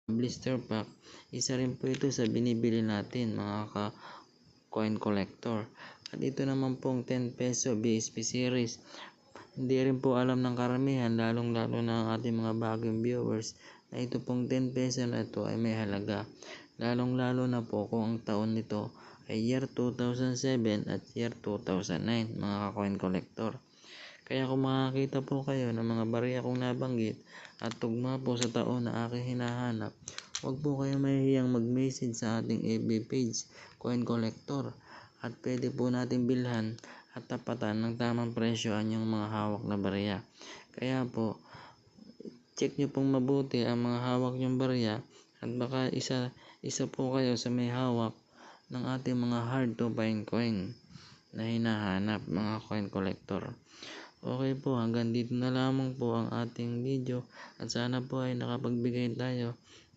blister pack, isa rin po ito sa binibili natin mga coin collector. At ito naman pong 10 peso BSP series. Hindi rin po alam ng karamihan, lalong-lalo na ang ating mga bagong viewers, na ito pong 10 peso na ito ay may halaga. Lalong-lalo na po kung ang taon nito ay year 2007 at year 2009 mga coin collector. Kaya kung makakita po kayo ng mga barya kong nabanggit at tugma po sa taon na aking hinahanap, huwag po kayong mahihiyang mag-message sa ating FB page, Coin Collector, at pwede po natin bilhan at tapatan ng tamang presyo ang yung mga hawak na barya. Kaya po, check nyo pong mabuti ang mga hawak nyong barya at baka isa po kayo sa may hawak ng ating mga hard to find coin na hinahanap mga coin collector. Okay po, hanggang dito na lamang po ang ating video at sana po ay nakapagbigay tayo